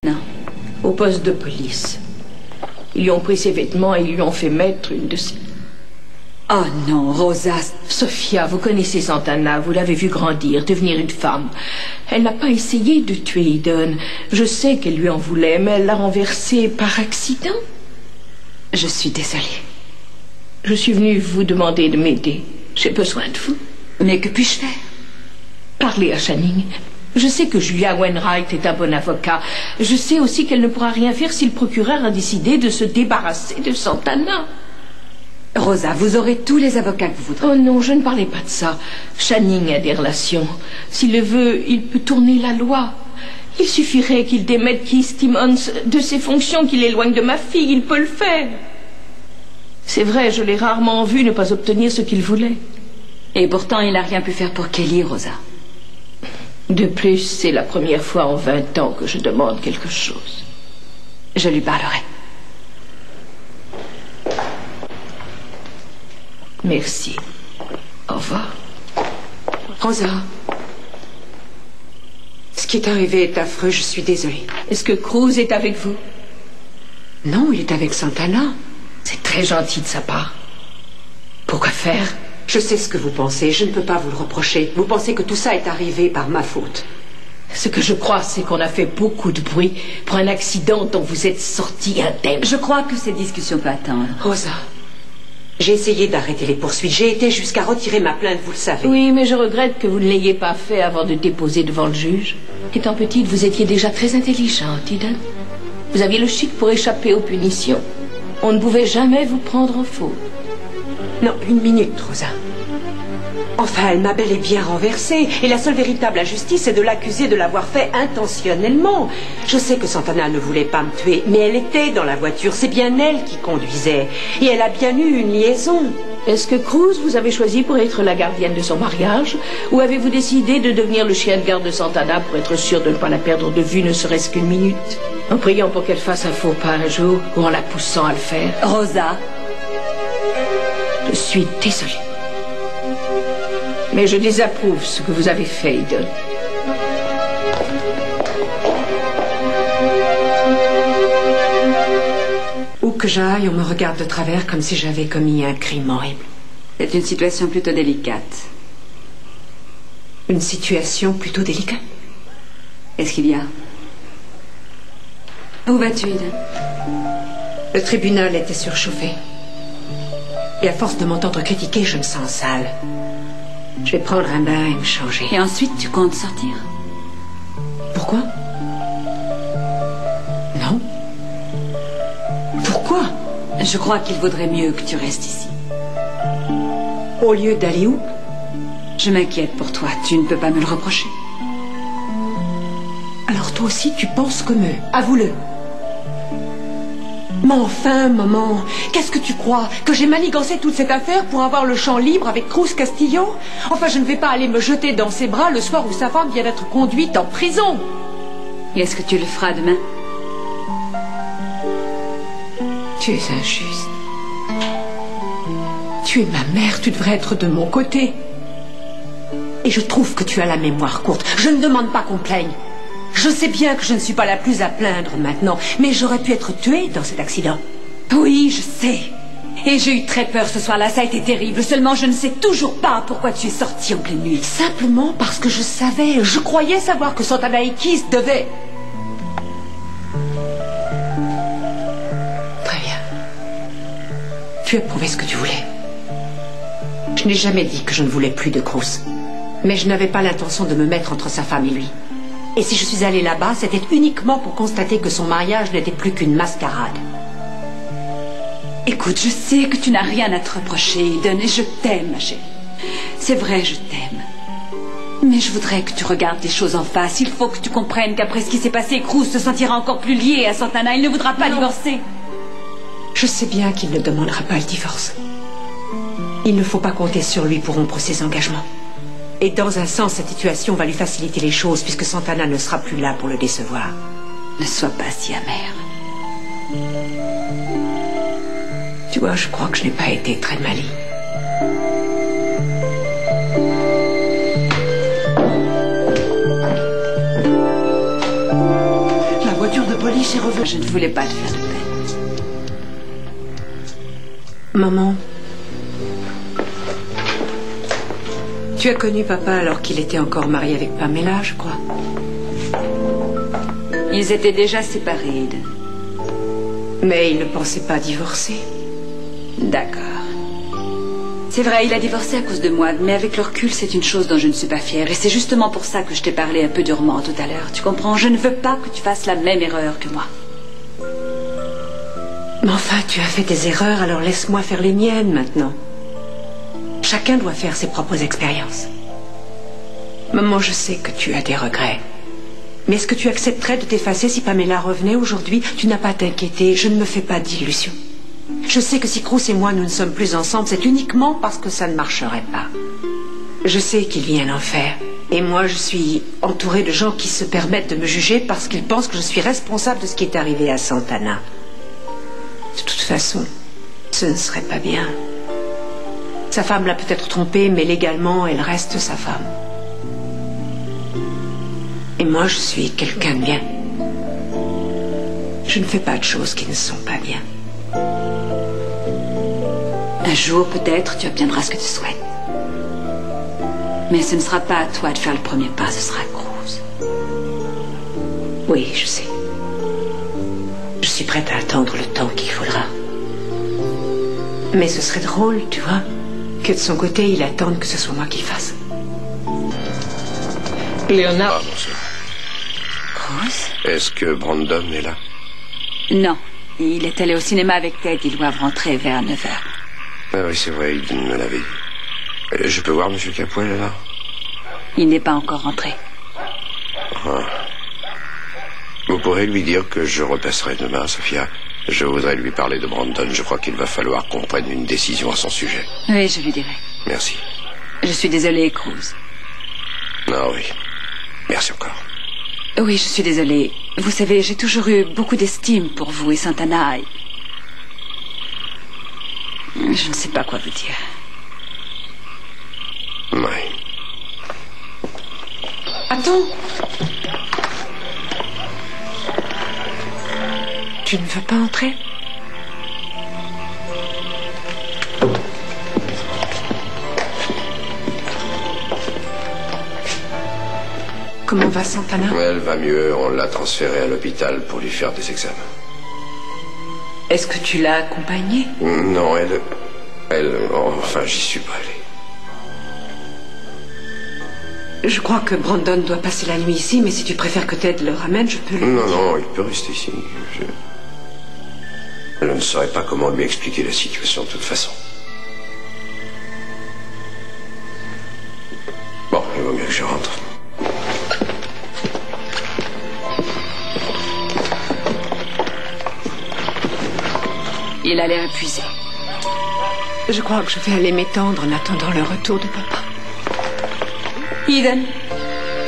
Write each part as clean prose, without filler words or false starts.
Non. Au poste de police. Ils lui ont pris ses vêtements et ils lui ont fait mettre une de ses... Oh non, Rosa... Sophia, vous connaissez Santana, vous l'avez vue grandir, devenir une femme. Elle n'a pas essayé de tuer Eden. Je sais qu'elle lui en voulait, mais elle l'a renversé par accident. Je suis désolée. Je suis venue vous demander de m'aider. J'ai besoin de vous. Mais que puis-je faire? Parlez à Channing. Je sais que Julia Wainwright est un bon avocat. Je sais aussi qu'elle ne pourra rien faire si le procureur a décidé de se débarrasser de Santana. Rosa, vous aurez tous les avocats que vous voudrez. Oh non, je ne parlais pas de ça. Channing a des relations. S'il le veut, il peut tourner la loi. Il suffirait qu'il démette Keith Timmons de ses fonctions, qu'il éloigne de ma fille. Il peut le faire. C'est vrai, je l'ai rarement vu ne pas obtenir ce qu'il voulait. Et pourtant, il n'a rien pu faire pour Kelly, Rosa. De plus, c'est la première fois en 20 ans que je demande quelque chose. Je lui parlerai. Merci. Au revoir. Rosa, ce qui est arrivé est affreux, je suis désolée. Est-ce que Cruz est avec vous? Non, il est avec Santana. C'est très gentil de sa part. Pourquoi faire? Je sais ce que vous pensez, je ne peux pas vous le reprocher. Vous pensez que tout ça est arrivé par ma faute. Ce que je crois, c'est qu'on a fait beaucoup de bruit pour un accident dont vous êtes sorti indemne. Je crois que cette discussion peut attendre. Rosa, j'ai essayé d'arrêter les poursuites. J'ai été jusqu'à retirer ma plainte, vous le savez. Oui, mais je regrette que vous ne l'ayez pas fait avant de déposer devant le juge. Étant petite, vous étiez déjà très intelligente, Eden. Vous aviez le chic pour échapper aux punitions. On ne pouvait jamais vous prendre en faute. Non, une minute, Rosa. Enfin, elle m'a bel et bien renversée. Et la seule véritable injustice est de l'accuser de l'avoir fait intentionnellement. Je sais que Santana ne voulait pas me tuer, mais elle était dans la voiture. C'est bien elle qui conduisait. Et elle a bien eu une liaison. Est-ce que Cruz vous avez choisi pour être la gardienne de son mariage? Ou avez-vous décidé de devenir le chien de garde de Santana pour être sûr de ne pas la perdre de vue ne serait-ce qu'une minute? En priant pour qu'elle fasse un faux pas un jour ou en la poussant à le faire? Rosa. Je suis désolée. Mais je désapprouve ce que vous avez fait, Eden. Où que j'aille, on me regarde de travers comme si j'avais commis un crime horrible. C'est une situation plutôt délicate. Une situation plutôt délicate? Qu'est-ce qu'il y a? Où vas-tu, Eden? Le tribunal était surchauffé. Et à force de m'entendre critiquer, je me sens sale. Je vais prendre un bain et me changer. Et ensuite, tu comptes sortir? Pourquoi? Non. Pourquoi? Je crois qu'il vaudrait mieux que tu restes ici. Au lieu d'aller où? Je m'inquiète pour toi. Tu ne peux pas me le reprocher. Alors toi aussi, tu penses comme eux. Avoue-le. Mais enfin, maman, qu'est-ce que tu crois? Que j'ai manigancé toute cette affaire pour avoir le champ libre avec Cruz Castillo? Enfin, je ne vais pas aller me jeter dans ses bras le soir où sa femme vient d'être conduite en prison. Et est-ce que tu le feras demain? Tu es injuste. Tu es ma mère, tu devrais être de mon côté. Et je trouve que tu as la mémoire courte. Je ne demande pas qu'on plaigne. Je sais bien que je ne suis pas la plus à plaindre maintenant, mais j'aurais pu être tuée dans cet accident. Oui, je sais. Et j'ai eu très peur ce soir-là, ça a été terrible. Seulement, je ne sais toujours pas pourquoi tu es sortie en pleine nuit. Simplement parce que je savais, je croyais savoir que Santana et Keith devaient... Très bien. Tu as prouvé ce que tu voulais. Je n'ai jamais dit que je ne voulais plus de Cruz. Mais je n'avais pas l'intention de me mettre entre sa femme et lui. Et si je suis allée là-bas, c'était uniquement pour constater que son mariage n'était plus qu'une mascarade. Écoute, je sais que tu n'as rien à te reprocher, Eden, et je t'aime, ma chérie. C'est vrai, je t'aime. Mais je voudrais que tu regardes les choses en face. Il faut que tu comprennes qu'après ce qui s'est passé, Cruz se sentira encore plus lié à Santana. Il ne voudra pas divorcer. Je sais bien qu'il ne demandera pas le divorce. Il ne faut pas compter sur lui pour rompre ses engagements. Et dans un sens, cette situation va lui faciliter les choses puisque Santana ne sera plus là pour le décevoir. Ne sois pas si amère. Tu vois, je crois que je n'ai pas été très maligne. La voiture de police est revenue. Je ne voulais pas te faire de peine. Maman, tu as connu papa alors qu'il était encore marié avec Pamela, je crois. Ils étaient déjà séparés, Eden. Mais il ne pensait pas divorcer. D'accord. C'est vrai, il a divorcé à cause de moi, mais avec le recul, c'est une chose dont je ne suis pas fière. Et c'est justement pour ça que je t'ai parlé un peu durement tout à l'heure. Tu comprends? Je ne veux pas que tu fasses la même erreur que moi. Mais enfin, tu as fait des erreurs, alors laisse-moi faire les miennes maintenant. Chacun doit faire ses propres expériences. Maman, je sais que tu as des regrets. Mais est-ce que tu accepterais de t'effacer si Pamela revenait aujourd'hui? Tu n'as pas à t'inquiéter, je ne me fais pas d'illusions. Je sais que si Cruz et moi nous ne sommes plus ensemble, c'est uniquement parce que ça ne marcherait pas. Je sais qu'il vient d'en faire. Et moi, je suis entourée de gens qui se permettent de me juger parce qu'ils pensent que je suis responsable de ce qui est arrivé à Santana. De toute façon, ce ne serait pas bien. Sa femme l'a peut-être trompée, mais légalement, elle reste sa femme. Et moi, je suis quelqu'un de bien. Je ne fais pas de choses qui ne sont pas bien. Un jour, peut-être, tu obtiendras ce que tu souhaites. Mais ce ne sera pas à toi de faire le premier pas, ce sera à Cruz. Oui, je sais. Je suis prête à attendre le temps qu'il faudra. Mais ce serait drôle, tu vois, que de son côté, il attende que ce soit moi qui fasse. Léonard. Cruz? Est-ce que Brandon est là? Non. Il est allé au cinéma avec Ted. Ils doivent rentrer vers 9h. Ah oui, c'est vrai, il me l'avait dit. Je peux voir M. Capwell, là? Il n'est pas encore rentré. Ah. Vous pourrez lui dire que je repasserai demain, Sophia. Je voudrais lui parler de Brandon. Je crois qu'il va falloir qu'on prenne une décision à son sujet. Oui, je lui dirai. Merci. Je suis désolée, Cruz. Ah oui. Merci encore. Oui, je suis désolée. Vous savez, j'ai toujours eu beaucoup d'estime pour vous et Santana. Je ne sais pas quoi vous dire. Oui. Attends. Tu ne veux pas entrer? Comment va Santana? Elle va mieux. On l'a transférée à l'hôpital pour lui faire des examens. Est-ce que tu l'as accompagnée? Non, enfin, j'y suis pas allé. Je crois que Brandon doit passer la nuit ici, mais si tu préfères que Ted le ramène, je peux lui dire. Non, il peut rester ici. Je ne saurais pas comment lui expliquer la situation de toute façon. Bon, il vaut mieux que je rentre. Il a l'air épuisé. Je crois que je vais aller m'étendre en attendant le retour de papa. Eden,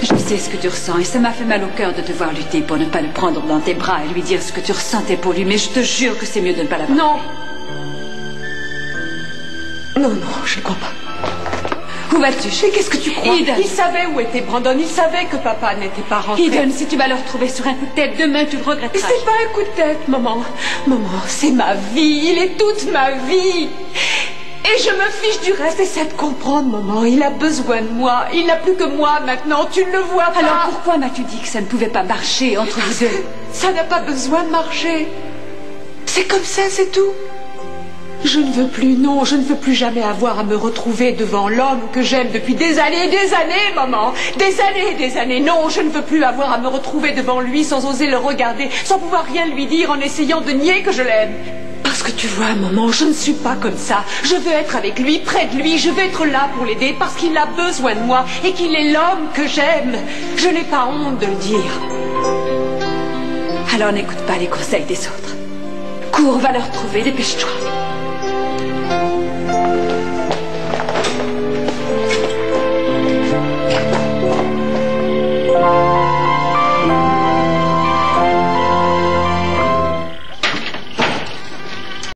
je sais ce que tu ressens et ça m'a fait mal au cœur de te voir lutter pour ne pas le prendre dans tes bras et lui dire ce que tu ressentais pour lui, mais je te jure que c'est mieux de ne pas l'avoir. Non. Non, je ne crois pas. Où vas-tu? Mais qu'est-ce que tu crois? Eden. Il savait où était Brandon, il savait que papa n'était pas rentré. Eden, si tu vas le retrouver sur un coup de tête, demain tu le regretteras. C'est pas un coup de tête, maman. Maman, c'est ma vie, il est toute ma vie. Et je me fiche du reste, essaie de comprendre, maman. Il a besoin de moi. Il n'a plus que moi maintenant, tu ne le vois pas. Alors pourquoi m'as-tu dit que ça ne pouvait pas marcher entre vous deux? Ça n'a pas besoin de marcher. C'est comme ça, c'est tout. Je ne veux plus, non, je ne veux plus jamais avoir à me retrouver devant l'homme que j'aime depuis des années, maman. Des années. Non, je ne veux plus avoir à me retrouver devant lui sans oser le regarder, sans pouvoir rien lui dire en essayant de nier que je l'aime. Parce que tu vois, maman, je ne suis pas comme ça. Je veux être avec lui, près de lui. Je veux être là pour l'aider parce qu'il a besoin de moi et qu'il est l'homme que j'aime. Je n'ai pas honte de le dire. Alors n'écoute pas les conseils des autres. Cours, va le retrouver, dépêche-toi.